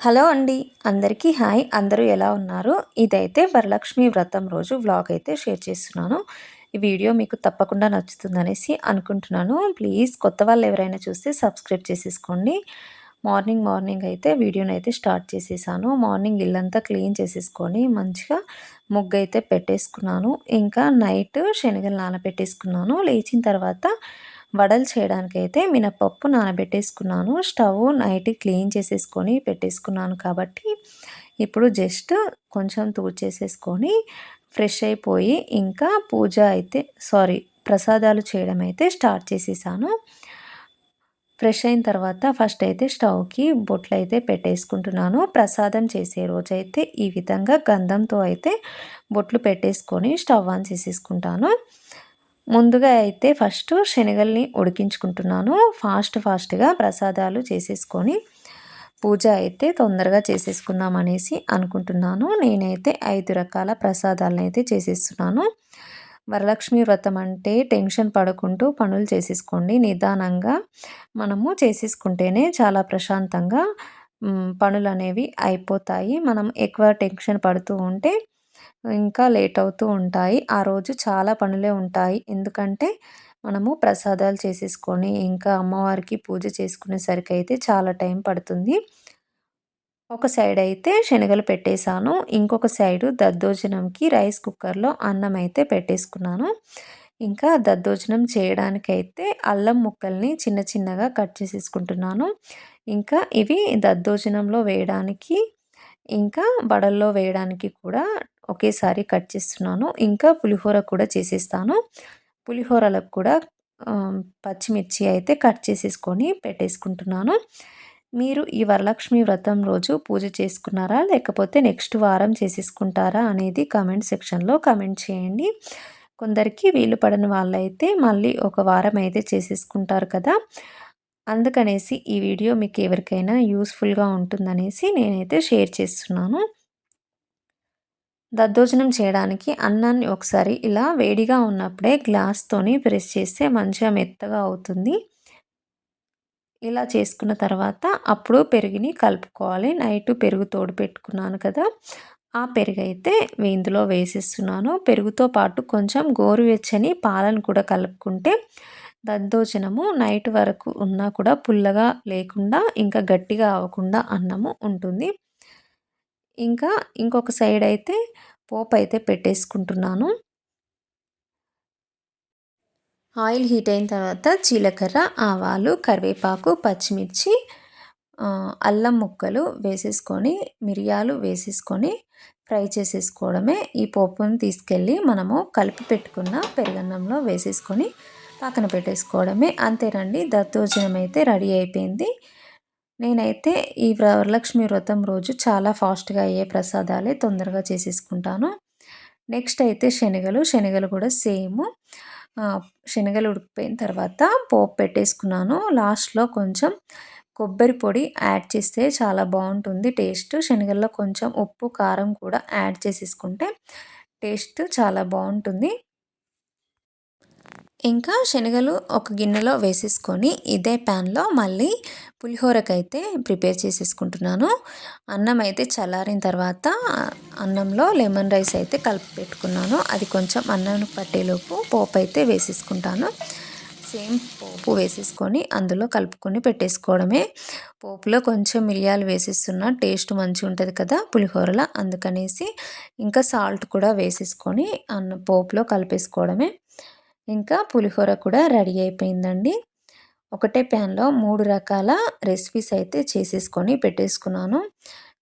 Hello అండి. అందరికీ hi. అందరూ ఎలా ఉన్నారు? ఇదైతే వరలక్ష్మి వ్రతం రోజు వ్లాగ్ అయితే షేర్ చేస్తున్నాను. ఈ వీడియో మీకు తప్పకుండా నచ్చుతుందనేసి అనుకుంటున్నాను. ప్లీజ్ కొత్త వాళ్ళు ఎవరైనా చూస్తే సబ్స్క్రైబ్ చేసేసుకోండి. మార్నింగ్ అయితే వీడియోనైతే స్టార్ట్ చేసేసాను. మార్నింగ్ ఇల్లంతా క్లీన్ చేసేసుకొని మంచిగా ముగ్గైతే పెట్టేసుకున్నాను. ఇంకా నైట్ శనగలు నానబెట్టేసుకున్నాను. లేచిన తర్వాత వడలు చేయడానికైతే మినపప్పు నానబెట్టేసుకున్నాను. స్టవ్ నైట్ క్లీన్ చేసేసుకొని పెట్టేసుకున్నాను కాబట్టి ఇప్పుడు జస్ట్ కొంచెం తూడ్చేసేసుకొని ఫ్రెష్ అయిపోయి ఇంకా ప్రసాదాలు చేయడం అయితే స్టార్ట్ చేసేసాను. ఫ్రెష్ అయిన తర్వాత ఫస్ట్ అయితే స్టవ్‌కి బొట్లయితే పెట్టేసుకుంటున్నాను. ప్రసాదం చేసే రోజైతే ఈ విధంగా గంధంతో అయితే బొట్లు పెట్టేసుకొని స్టవ్ ఆన్ చేసేసుకుంటాను. ముందుగా అయితే ఫస్ట్ శనగల్ని ఉడికించుకుంటున్నాను. ఫాస్ట్‌గా ప్రసాదాలు చేసేసుకొని పూజ అయితే తొందరగా చేసేసుకుందాం అనేసి అనుకుంటున్నాను. నేనైతే 5 రకాల ప్రసాదాలనైతే చేసేస్తున్నాను. వరలక్ష్మి వ్రతం అంటే టెన్షన్ పడకుంటూ పనులు చేసేసుకోండి. నిదానంగా మనము చేసేసుకుంటేనే చాలా ప్రశాంతంగా పనులనేవి అయిపోతాయి. మనం ఎక్కువ టెన్షన్ పడుతూ ఉంటే ఇంకా లేట్ అవుతూ ఉంటాయి. ఆ రోజు చాలా పనులే ఉంటాయి. ఎందుకంటే మనము ప్రసాదాలు చేసేసుకొని ఇంకా అమ్మవారికి పూజ చేసుకునేసరికైతే చాలా టైం పడుతుంది. ఒక సైడ్ అయితే శనగలు పెట్టేశాను. ఇంకొక సైడు దద్దోజనంకి రైస్ కుక్కర్‌లో అన్నం అయితే పెట్టేసుకున్నాను. ఇంకా దద్దోజనం చేయడానికైతే అల్లం ముక్కల్ని చిన్న చిన్నగా కట్ చేసేసుకుంటున్నాను. ఇంకా ఇవి దద్దోజనంలో వేయడానికి, ఇంకా వడల్లో వేయడానికి కూడా ఒకేసారి కట్ చేస్తున్నాను. ఇంకా పులిహోర కూడా చేసేస్తాను. పులిహోరలకు కూడా పచ్చిమిర్చి అయితే కట్ చేసేసుకొని పెట్టేసుకుంటున్నాను. మీరు ఈ వరలక్ష్మి వ్రతం రోజు పూజ చేసుకున్నారా? లేకపోతే నెక్స్ట్ వారం చేసేసుకుంటారా? అనేది కామెంట్ సెక్షన్‌లో కామెంట్ చేయండి. కొందరికి వీలు పడని వాళ్ళైతే మళ్ళీ ఒక వారం అయితే చేసేసుకుంటారు కదా! అందుకనేసి ఈ వీడియో మీకు ఎవరికైనా యూజ్‌ఫుల్‌గా ఉంటుందనేసి నేనైతే షేర్ చేస్తున్నాను. దద్దోజనం చేయడానికి అన్నాన్ని ఒకసారి ఇలా వేడిగా ఉన్నప్పుడే గ్లాస్‌తోని ప్రెస్ చేస్తే మంచిగా మెత్తగా అవుతుంది. ఇలా చేసుకున్న తర్వాత అప్పుడు పెరుగుని కలుపుకోవాలి. నైటు పెరుగు తోడు పెట్టుకున్నాను కదా! ఆ పెరుగైతే ఇందులో వేసేస్తున్నాను. పెరుగుతో పాటు కొంచెం గోరువెచ్చని పాలను కూడా కలుపుకుంటే దద్దోజనము నైట్ వరకు ఉన్నా కూడా పుల్లగా లేకుండా, ఇంకా గట్టిగా అవ్వకుండా అన్నము ఉంటుంది. ఇంకా ఇంకొక సైడ్ అయితే పోపయితే పెట్టేసుకుంటున్నాను. ఆయిల్ హీట్ అయిన తర్వాత జీలకర్ర, ఆవాలు, కరివేపాకు, పచ్చిమిర్చి, అల్లం ముక్కలు వేసేసుకొని, మిరియాలు వేసేసుకొని ఫ్రై చేసేసుకోవడమే. ఈ పోపుని తీసుకెళ్ళి మనము కలిపి పెట్టుకున్న పెరుగన్నంలో వేసేసుకొని పక్కన పెట్టేసుకోవడమే. అంతేనండి, దద్దోజనం అయితే రెడీ అయిపోయింది. నేనైతే ఈ వరలక్ష్మి వ్రతం రోజు చాలా ఫాస్ట్‌గా అయ్యే ప్రసాదాలే తొందరగా చేసేసుకుంటాను. నెక్స్ట్ అయితే శనగలు కూడా సేము. శనగలు ఉడికిపోయిన తర్వాత పోపు పెట్టేసుకున్నాను. లాస్ట్‌లో కొంచెం కొబ్బరి పొడి యాడ్ చేస్తే చాలా బావుంటుంది టేస్ట్. శనగల్లో కొంచెం ఉప్పు, కారం కూడా యాడ్ చేసేసుకుంటే టేస్ట్ చాలా బావుంటుంది. ఇంకా శనగలు ఒక గిన్నెలో వేసేసుకొని ఇదే ప్యాన్‌లో మళ్ళీ పులిహోరకైతే ప్రిపేర్ చేసేసుకుంటున్నాను. అన్నం అయితే చల్లారిన తర్వాత అన్నంలో లెమన్ రైస్ అయితే కలిపి పెట్టుకున్నాను. అది కొంచెం అన్నానికి పట్టేలోపు పోపు అయితే వేసేసుకుంటాను. సేమ్ పోపు వేసేసుకొని అందులో కలుపుకొని పెట్టేసుకోవడమే. పోపులో కొంచెం మిరియాలు వేసేస్తున్నా టేస్ట్ మంచిగుంటది కదా పులిహోరలో, అందుకనేసి. ఇంకా సాల్ట్ కూడా వేసేసుకొని పోపులో కలిపేసుకోవడమే. ఇంకా పులిహోర కూడా రెడీ అయిపోయిందండి. ఒకటే ప్యాన్‌లో 3 రకాల రెసిపీస్ అయితే చేసేసుకొని పెట్టేసుకున్నాను.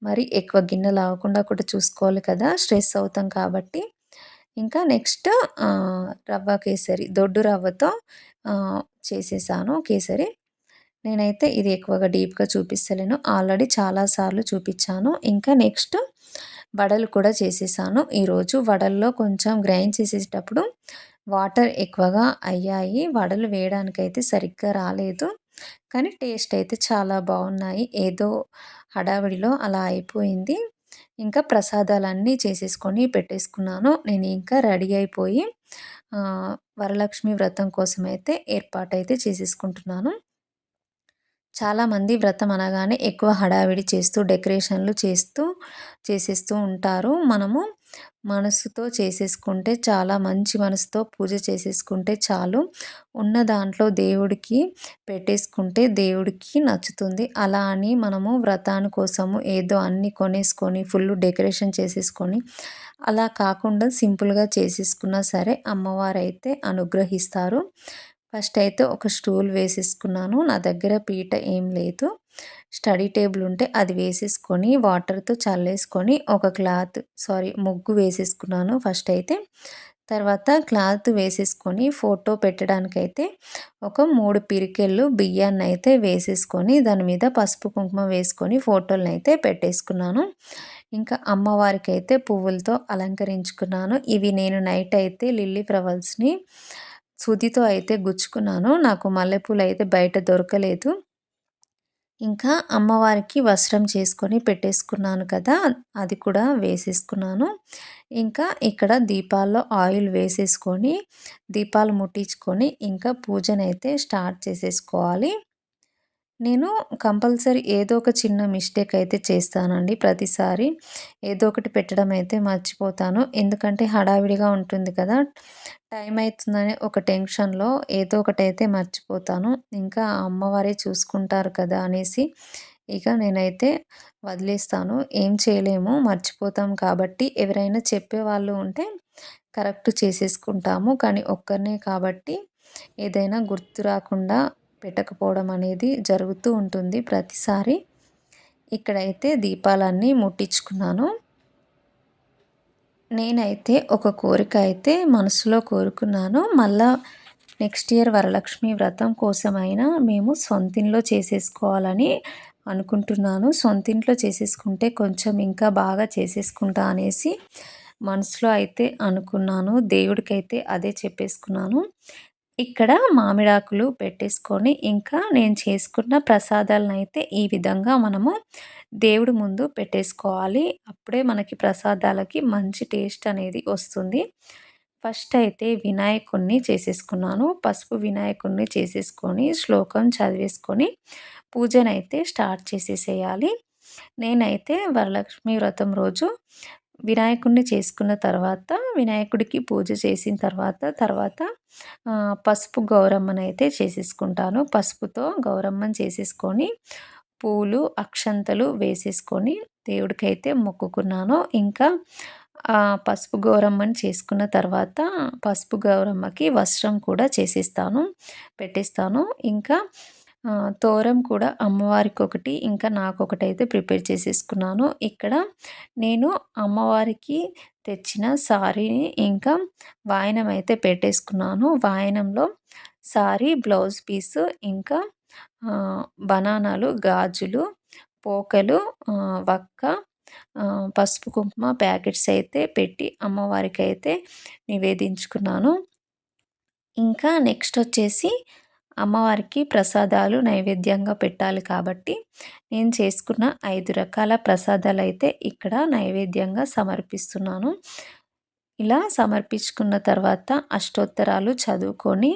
మరి ఎక్కువ గిన్నెలు అవ్వకుండా కూడా చూసుకోవాలి కదా! స్ట్రెస్ అవుతాం కాబట్టి. ఇంకా నెక్స్ట్ రవ్వ కేసరి, దొడ్డు రవ్వతో ఆహ్, చేసేసాను కేసరి. నేనైతే ఇది ఎక్కువగా డీప్‌గా చూపిస్తలేను. ఆల్రెడీ చాలా సార్లు చూపిచ్చాను. ఇంకా నెక్స్ట్ వడలు కూడా చేసేసాను. ఈరోజు వడల్లో కొంచెం గ్రైండ్ చేసేటప్పుడు వాటర్ ఎక్కువగా అయ్యాయి. వడలు వేయడానికైతే సరిగ్గా రాలేదు. కానీ టేస్ట్ అయితే చాలా బావున్నాయి. ఏదో హడావిడిలో అలా అయిపోయింది. ఇంకా ప్రసాదాలన్నీ చేసేసుకొని పెట్టేసుకున్నాను. నేను ఇంకా రెడీ అయిపోయి వరలక్ష్మి వ్రతం కోసమైతే ఏర్పాటైతే చేసేసుకుంటున్నాను. చాలామంది వ్రతం అనగానే ఎక్కువ హడావిడి చేస్తూ, డెకరేషన్‌లు చేసేస్తూ ఉంటారు. మనము మనసుతో చేసేసుకుంటే చాలా మంచి మనసుతో పూజ చేసేసుకుంటే చాలు. ఉన్న దాంట్లో దేవుడికి పెట్టేసుకుంటే దేవుడికి నచ్చుతుంది. అలా అని మనము వ్రతాని కోసము ఏదో అన్నీ కొనేసుకొని ఫుల్లు డెకరేషన్ చేసేసుకొని అలా కాకుండా సింపుల్‌గా చేసేసుకున్నా సరే అమ్మవారైతే అనుగ్రహిస్తారు. ఫస్ట్ అయితే ఒక స్టూల్ వేసేసుకున్నాను. నా దగ్గర పీట ఏం లేదు. స్టడీ టేబుల్ ఉంటే అది వేసేసుకొని వాటర్‌తో చల్లేసుకొని ఒక ముగ్గు వేసేసుకున్నాను ఫస్ట్ అయితే. తర్వాత క్లాత్ వేసేసుకొని ఫోటో పెట్టడానికైతే ఒక 3 పిరికెళ్ళు బియ్యాన్నయితే వేసేసుకొని దాని మీద పసుపు, కుంకుమ వేసుకొని ఫోటోలనైతే పెట్టేసుకున్నాను. ఇంకా అమ్మవారికైతే పువ్వులతో అలంకరించుకున్నాను. ఇవి నేను నైట్ అయితే లిల్లీ ఫ్లవర్స్‌ని సూదితో అయితే గుచ్చుకున్నాను. నాకు మల్లెపూలయితే బయట దొరకలేదు. ఇంకా అమ్మవారికి వస్త్రం చేసుకొని పెట్టేసుకున్నాను కదా! అది కూడా వేసేసుకున్నాను. ఇంకా ఇక్కడ దీపాల్లో ఆయిల్ వేసేసుకొని, దీపాలు ముట్టించుకొని ఇంకా పూజనైతే స్టార్ట్ చేసేసుకోవాలి. నేను కంపల్సరీ ఏదో ఒక చిన్న మిస్టేక్ అయితే చేస్తానండి ప్రతిసారి. ఏదో ఒకటి పెట్టడం అయితే మర్చిపోతాను. ఎందుకంటే హడావిడిగా ఉంటుంది కదా! టైం అయితుందనే ఒక టెన్షన్‌లో ఏదో ఒకటైతే మర్చిపోతాను. ఇంకా అమ్మవారే చూసుకుంటారు కదా అనేసి ఇక నేనైతే వదిలేస్తాను. ఏం చేయలేము మర్చిపోతాం కాబట్టి ఎవరైనా చెప్పేవాళ్ళు ఉంటే కరెక్ట్ చేసేసుకుంటాము. కానీ ఒక్కరినే కాబట్టి ఏదైనా గుర్తు రాకుండా పెట్టకపోవడం అనేది జరుగుతూ ఉంటుంది ప్రతిసారి. ఇక్కడైతే దీపాలన్నీ ముట్టించుకున్నాను. నేనైతే ఒక కోరిక అయితే మనసులో కోరుకున్నాను. మళ్ళా నెక్స్ట్ ఇయర్ వరలక్ష్మి వ్రతం కోసమైనా మేము సొంతింట్లో చేసేసుకోవాలని అనుకుంటున్నాను. సొంతింట్లో చేసేసుకుంటే కొంచెం ఇంకా బాగా చేసేసుకుంటా అనేసి మనసులో అయితే అనుకున్నాను. దేవుడికైతే అదే చెప్పేసుకున్నాను. ఇక్కడ మామిడాకులు పెట్టేసుకొని ఇంకా నేను చేసుకున్న ప్రసాదాలనైతే ఈ విధంగా మనము దేవుడి ముందు పెట్టేసుకోవాలి. అప్పుడే మనకి ప్రసాదాలకి మంచి టేస్ట్ అనేది వస్తుంది. ఫస్ట్ అయితే వినాయకుడిని చేసేసుకున్నాను. పసుపు వినాయకుడిని చేసేసుకొని శ్లోకం చదివేసుకొని పూజనైతే స్టార్ట్ చేసేసేయాలి. నేనైతే వరలక్ష్మి వ్రతం రోజు వినాయకుడిని చేసుకున్న తర్వాత వినాయకుడికి పూజ చేసిన తర్వాత పసుపు గౌరమ్మనైతే చేసేసుకుంటాను. పసుపుతో గౌరమ్మని చేసేసుకొని పూలు, అక్షంతలు వేసేసుకొని దేవుడికైతే మొక్కుకున్నాను. ఇంకా పసుపు గౌరమ్మని చేసుకున్న తర్వాత పసుపు గౌరమ్మకి వస్త్రం కూడా పెట్టేస్తాను. ఇంకా తోరం కూడా అమ్మవారికొకటి, ఇంకా నాకొకటైతే ప్రిపేర్ చేసేసుకున్నాను. ఇక్కడ నేను అమ్మవారికి తెచ్చిన సారీని ఇంకా వాయనం అయితే పెట్టేసుకున్నాను. వాయనంలో సారీ, బ్లౌజ్ పీసు ఇంకా బనానాలు, గాజులు, పోకలు, వక్క, పసుపు, కుంకుమ ప్యాకెట్స్ అయితే పెట్టి అమ్మవారికైతే నివేదించుకున్నాను. ఇంకా నెక్స్ట్ వచ్చేసి అమ్మవారికి ప్రసాదాలు నైవేద్యంగా పెట్టాలి కాబట్టి నేను చేసుకున్న 5 రకాల ప్రసాదాలైతే ఇక్కడ నైవేద్యంగా సమర్పిస్తున్నాను. ఇలా సమర్పించుకున్న తర్వాత అష్టోత్తరాలు చదువుకొని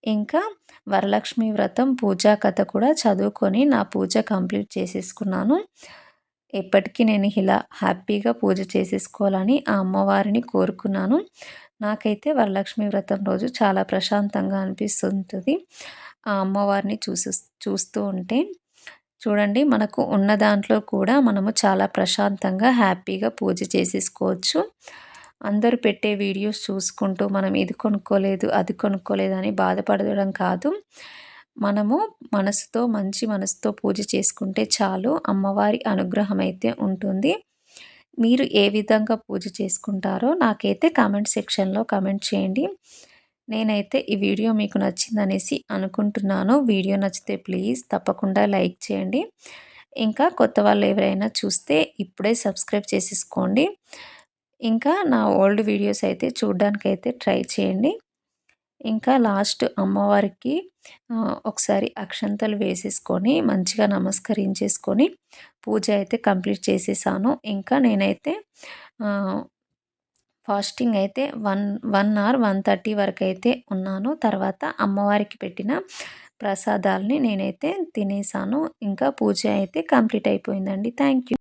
ఇంకా వరలక్ష్మి వ్రతం పూజా కథ కూడా చదువుకొని నా పూజ కంప్లీట్ చేసేసుకున్నాను. ఎప్పటికీ నేను ఇలా హ్యాపీగా పూజ చేసేసుకోవాలని ఆ అమ్మవారిని కోరుకున్నాను. నాకైతే వరలక్ష్మి వ్రతం రోజు చాలా ప్రశాంతంగా అనిపిస్తుంటది. ఆ అమ్మవారిని చూస్తూ ఉంటే. చూడండి మనకు ఉన్న దాంట్లో కూడా మనము చాలా ప్రశాంతంగా, హ్యాపీగా పూజ చేసేసుకోవచ్చు. అందరూ పెట్టే వీడియోస్ చూసుకుంటూ మనం ఇది కొనుక్కోలేదు, అది కొనుక్కోలేదు అని బాధపడడం కాదు. మనము మంచి మనసుతో పూజ చేసుకుంటే చాలు. అమ్మవారి అనుగ్రహం అయితే ఉంటుంది. మీరు ఏ విధంగా పూజ చేసుకుంటారో నాకైతే కామెంట్ సెక్షన్‌లో కామెంట్ చేయండి. నేనైతే ఈ వీడియో మీకు నచ్చిందనేసి అనుకుంటున్నాను. వీడియో నచ్చితే ప్లీజ్ తప్పకుండా లైక్ చేయండి. ఇంకా కొత్త వాళ్ళు ఎవరైనా చూస్తే ఇప్పుడే సబ్స్క్రైబ్ చేసేసుకోండి. ఇంకా నా ఓల్డ్ వీడియోస్ అయితే చూడ్డానికైతే ట్రై చేయండి. ఇంకా లాస్ట్ అమ్మవారికి ఒకసారి అక్షంతలు వేసేసుకొని మంచిగా నమస్కరించేసుకొని పూజ అయితే కంప్లీట్ చేసేసాను. ఇంకా నేనైతే ఫాస్టింగ్ అయితే 1 ఆర్ 1:30 వరకైతే ఉన్నాను. తర్వాత అమ్మవారికి పెట్టిన ప్రసాదాల్ని నేనైతే తినేసాను. ఇంకా పూజ అయితే కంప్లీట్ అయిపోయిందండి. Thank you.